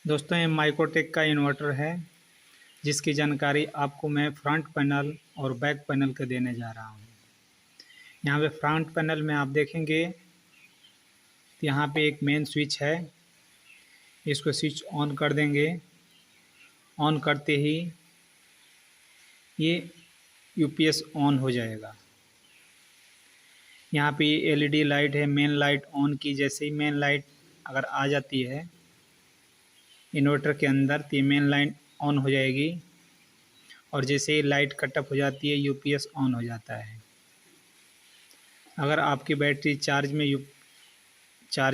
दोस्तों ये माइक्रोटेक का इन्वर्टर है जिसकी जानकारी आपको मैं फ्रंट पैनल और बैक पैनल के देने जा रहा हूँ। यहाँ पे फ्रंट पैनल में आप देखेंगे तो यहाँ पे एक मेन स्विच है। इसको स्विच ऑन कर देंगे। ऑन करते ही ये यूपीएस ऑन हो जाएगा। यहाँ पे एलईडी लाइट है। मेन लाइट ऑन की जैसे ही मेन लाइट अगर आ जाती है इन्वर्टर के अंदर तो ये मेन लाइट ऑन हो जाएगी और जैसे ही लाइट कट ऑफ हो जाती है यूपीएस ऑन हो जाता है। अगर आपकी बैटरी चार्ज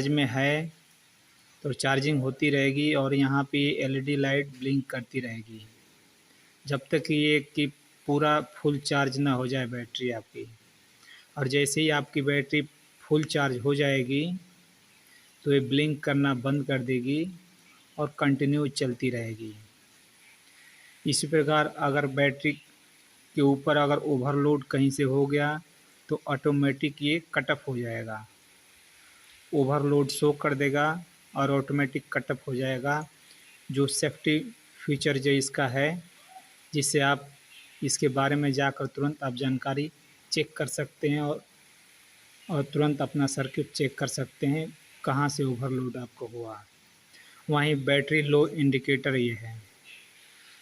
में है तो चार्जिंग होती रहेगी और यहाँ पे एलईडी लाइट ब्लिंक करती रहेगी जब तक ये कि पूरा फुल चार्ज ना हो जाए बैटरी आपकी। और जैसे ही आपकी बैटरी फुल चार्ज हो जाएगी तो ये ब्लिंक करना बंद कर देगी और कंटिन्यू चलती रहेगी। इसी प्रकार अगर बैटरी के ऊपर अगर ओवरलोड कहीं से हो गया तो ऑटोमेटिक ये कट ऑफ हो जाएगा। ओवरलोड शो कर देगा और ऑटोमेटिक कट ऑफ हो जाएगा। जो सेफ्टी फीचर जो इसका है जिससे आप इसके बारे में जाकर तुरंत आप जानकारी चेक कर सकते हैं और तुरंत अपना सर्किट चेक कर सकते हैं कहाँ से ओवरलोड आपको हुआ। वहीं बैटरी लो इंडिकेटर ये है।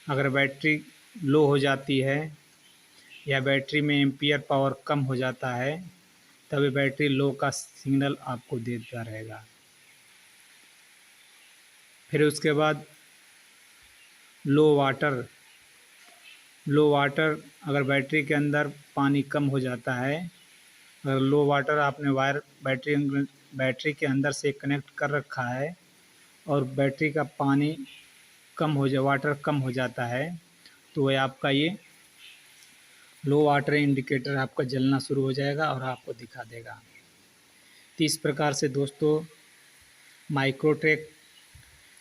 अगर बैटरी लो हो जाती है या बैटरी में एम्पियर पावर कम हो जाता है तभी बैटरी लो का सिग्नल आपको देता रहेगा। फिर उसके बाद लो वाटर अगर बैटरी के अंदर पानी कम हो जाता है, अगर लो वाटर आपने वायर बैटरी के अंदर से कनेक्ट कर रखा है और बैटरी का पानी वाटर कम हो जाता है तो वह आपका ये लो वाटर इंडिकेटर आपका जलना शुरू हो जाएगा और आपको दिखा देगा। तो इस प्रकार से दोस्तों माइक्रोटेक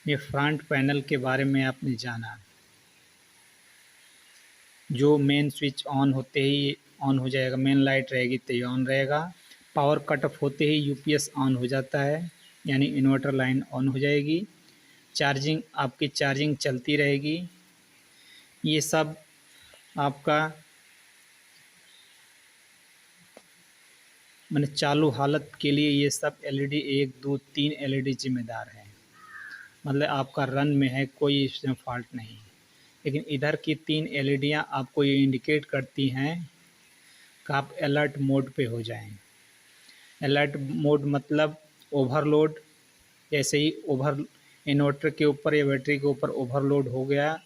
में फ्रंट पैनल के बारे में आपने जाना। जो मेन स्विच ऑन होते ही ऑन हो जाएगा, मेन लाइट रहेगी तो ये ऑन रहेगा। पावर कट ऑफ होते ही यूपीएस ऑन हो जाता है यानी इन्वर्टर लाइन ऑन हो जाएगी। आपकी चार्जिंग चलती रहेगी। ये सब आपका मैंने चालू हालत के लिए ये सब एलईडी 1 2 3 एलईडी जिम्मेदार है। मतलब आपका रन में है, कोई इसमें फॉल्ट नहीं। लेकिन इधर की 3 एलईडियाँ आपको ये इंडिकेट करती हैं कि आप अलर्ट मोड पे हो जाएं। अलर्ट मोड मतलब ओवरलोड। जैसे ही इन्वर्टर के ऊपर या बैटरी के ऊपर ओवरलोड हो गया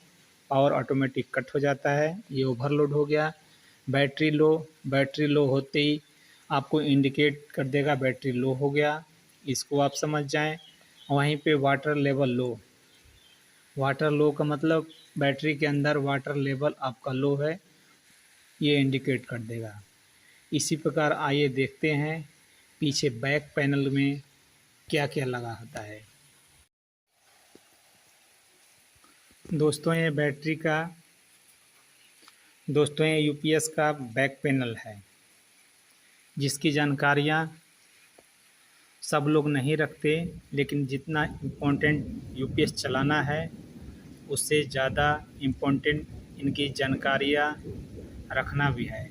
पावर ऑटोमेटिक कट हो जाता है। ये ओवरलोड हो गया। बैटरी लो होते ही आपको इंडिकेट कर देगा बैटरी लो हो गया। इसको आप समझ जाएं। वहीं पे वाटर लो का मतलब बैटरी के अंदर वाटर लेवल आपका लो है, ये इंडिकेट कर देगा। इसी प्रकार आइए देखते हैं पीछे बैक पैनल में क्या क्या लगा होता है। दोस्तों ये यूपीएस का बैक पैनल है जिसकी जानकारियाँ सब लोग नहीं रखते, लेकिन जितना इम्पोर्टेंट यूपीएस चलाना है उससे ज़्यादा इम्पोर्टेंट इनकी जानकारियाँ रखना भी है।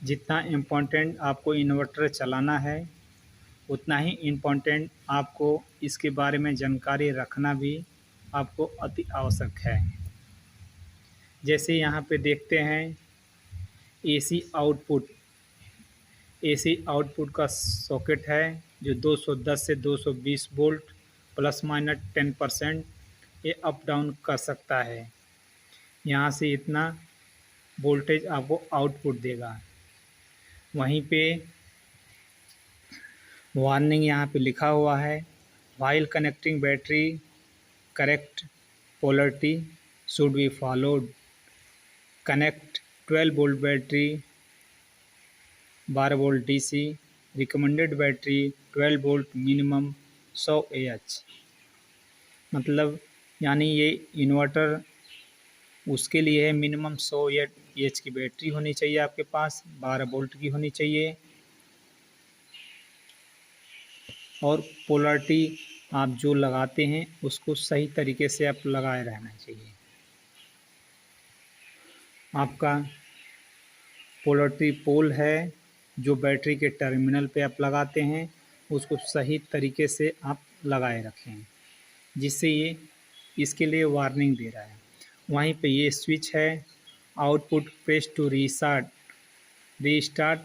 जितना इम्पोर्टेंट आपको इन्वर्टर चलाना है उतना ही इम्पोर्टेंट आपको इसके बारे में जानकारी रखना भी आपको अति आवश्यक है। जैसे यहाँ पे देखते हैं एसी आउटपुट का सॉकेट है जो 210 से 220 वोल्ट प्लस माइनस 10% ये अप डाउन कर सकता है। यहाँ से इतना वोल्टेज आपको आउटपुट देगा। वहीं पे वार्निंग यहाँ पे लिखा हुआ है, while connecting battery correct polarity should be followed. Connect 12 volt battery 12 volt DC recommended battery 12 volt minimum 100 AH। मतलब यानी ये इन्वर्टर उसके लिए है मिनिमम 100 AH की बैटरी होनी चाहिए आपके पास, 12 वोल्ट की होनी चाहिए और पोलरिटी आप जो लगाते हैं उसको सही तरीके से आप लगाए रहना चाहिए। आपका पोलैरिटी पोल है जो बैटरी के टर्मिनल पे आप लगाते हैं उसको सही तरीके से आप लगाए रखें, जिससे ये इसके लिए वार्निंग दे रहा है। वहीं पे ये स्विच है output press to restart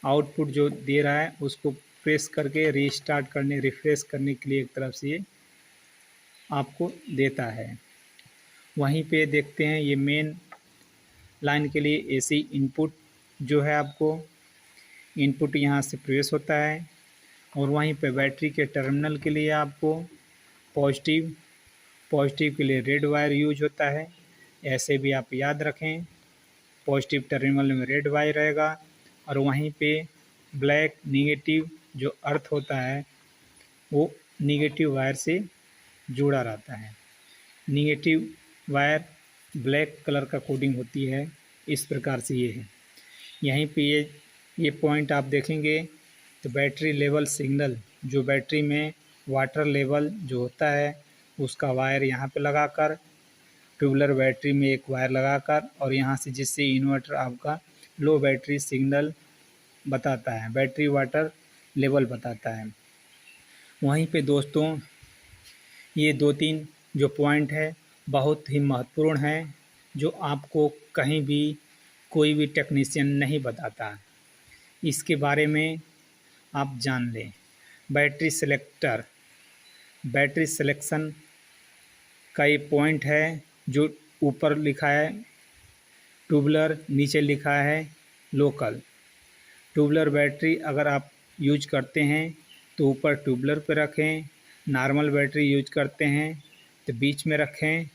output जो दे रहा है उसको प्रेस करके रीस्टार्ट करने रिफ्रेश करने के लिए एक तरफ से ये आपको देता है। वहीं पे देखते हैं ये मेन लाइन के लिए एसी इनपुट जो है आपको इनपुट यहाँ से प्रवेश होता है, और वहीं पे बैटरी के टर्मिनल के लिए आपको पॉजिटिव के लिए रेड वायर यूज होता है। ऐसे भी आप याद रखें, पॉजिटिव टर्मिनल में रेड वायर रहेगा और वहीं पे ब्लैक निगेटिव जो अर्थ होता है वो निगेटिव वायर से जुड़ा रहता है। निगेटिव वायर ब्लैक कलर का कोडिंग होती है। इस प्रकार से ये है। यहीं पे ये पॉइंट आप देखेंगे तो बैटरी लेवल सिग्नल जो बैटरी में वाटर लेवल जो होता है उसका वायर यहाँ पे लगाकर ट्यूबलर बैटरी में एक वायर लगाकर और यहाँ से जिससे इन्वर्टर आपका लो बैटरी सिग्नल बताता है, बैटरी वाटर लेवल बताता है। वहीं पे दोस्तों ये 2-3 जो पॉइंट है बहुत ही महत्वपूर्ण है जो आपको कहीं भी कोई भी टेक्नीशियन नहीं बताता। इसके बारे में आप जान लें। बैटरी सिलेक्शन का ये पॉइंट है जो ऊपर लिखा है ट्यूबलर, नीचे लिखा है लोकल। ट्यूबलर बैटरी अगर आप यूज करते हैं तो ऊपर ट्यूबलर पे रखें, नॉर्मल बैटरी यूज करते हैं तो बीच में रखें,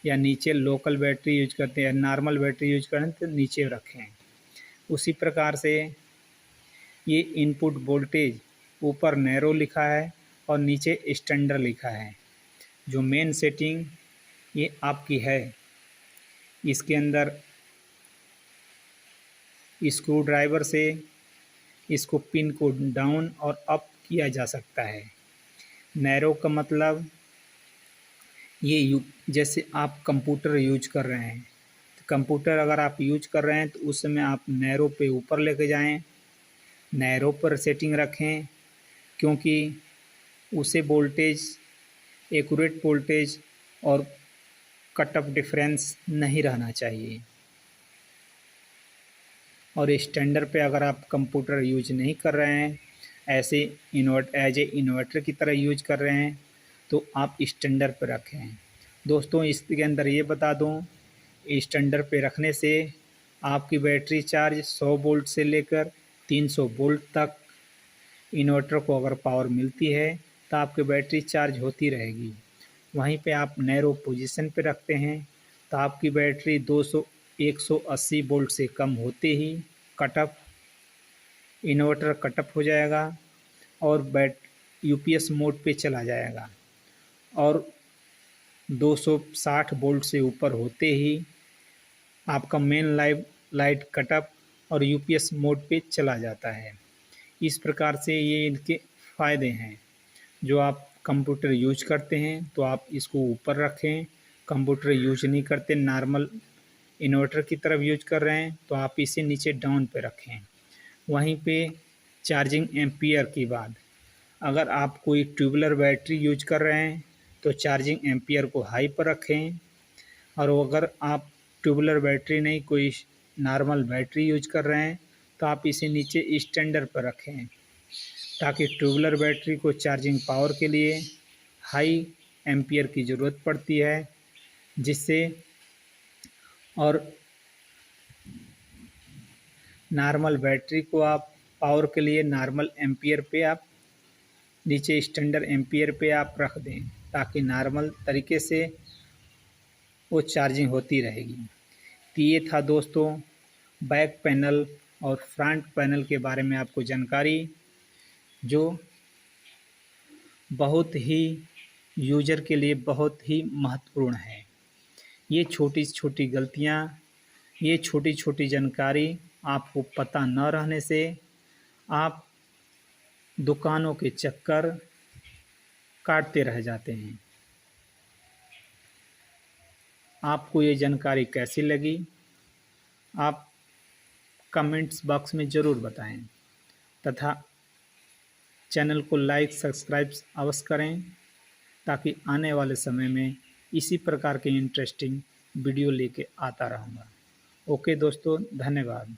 या नीचे लोकल बैटरी यूज करते हैं नॉर्मल बैटरी यूज करें तो नीचे रखें। उसी प्रकार से ये इनपुट वोल्टेज ऊपर नैरो लिखा है और नीचे स्टैंडर्ड लिखा है। जो मेन सेटिंग ये आपकी है, इसके अंदर स्क्रू ड्राइवर से इसको पिन को डाउन और अप किया जा सकता है। नैरो का मतलब ये जैसे आप कंप्यूटर यूज कर रहे हैं तो कंप्यूटर अगर आप यूज कर रहे हैं तो उस समय आप नैरो पे ऊपर लेके जाएं, नैरो पर सेटिंग रखें, क्योंकि उसे वोल्टेज एक्यूरेट वोल्टेज और कट ऑफ डिफरेंस नहीं रहना चाहिए। और स्टैंडर्ड पे अगर आप कंप्यूटर यूज नहीं कर रहे हैं, ऐसे एज ए इन्वर्टर की तरह यूज कर रहे हैं तो आप स्टैंडर्ड पे रखें। दोस्तों इसके अंदर ये बता दूं, स्टैंडर्ड पे रखने से आपकी बैटरी चार्ज 100 वोल्ट से लेकर 300 वोल्ट तक इन्वर्टर को अगर पावर मिलती है तो आपकी बैटरी चार्ज होती रहेगी। वहीं पे आप नैरो पोजीशन पे रखते हैं तो आपकी बैटरी 180 वोल्ट से कम होते ही इन्वर्टर कटअप हो जाएगा और यूपीएस मोड पे चला जाएगा, और 260 वोल्ट से ऊपर होते ही आपका मेन लाइट कटअप और यूपीएस मोड पे चला जाता है। इस प्रकार से ये इनके फ़ायदे हैं। जो आप कंप्यूटर यूज करते हैं तो आप इसको ऊपर रखें, कंप्यूटर यूज नहीं करते नॉर्मल इन्वर्टर की तरफ यूज कर रहे हैं तो आप इसे नीचे डाउन पे रखें। वहीं पे चार्जिंग एम्पियर की बात, अगर आप कोई ट्यूबलर बैटरी यूज कर रहे हैं तो चार्जिंग एम्पियर को हाई पर रखें, और अगर आप ट्यूबलर बैटरी नहीं कोई नॉर्मल बैटरी यूज कर रहे हैं तो आप इसे नीचे स्टैंडर्ड पर रखें, ताकि ट्यूबलर बैटरी को चार्जिंग पावर के लिए हाई एम्पियर की ज़रूरत पड़ती है, जिससे और नॉर्मल बैटरी को आप पावर के लिए नॉर्मल एम्पियर पे आप नीचे स्टैंडर्ड एम्पियर पे आप रख दें, ताकि नॉर्मल तरीके से वो चार्जिंग होती रहेगी। तो ये था दोस्तों बैक पैनल और फ्रंट पैनल के बारे में आपको जानकारी, जो बहुत ही यूजर के लिए बहुत ही महत्वपूर्ण है। ये छोटी छोटी गलतियाँ, ये छोटी छोटी जानकारी आपको पता न रहने से आप दुकानों के चक्कर काटते रह जाते हैं। आपको ये जानकारी कैसी लगी, आप कमेंट्स बॉक्स में ज़रूर बताएं तथा चैनल को लाइक सब्सक्राइब अवश्य करें ताकि आने वाले समय में इसी प्रकार के इंटरेस्टिंग वीडियो लेके आता रहूँगा। ओके दोस्तों, धन्यवाद।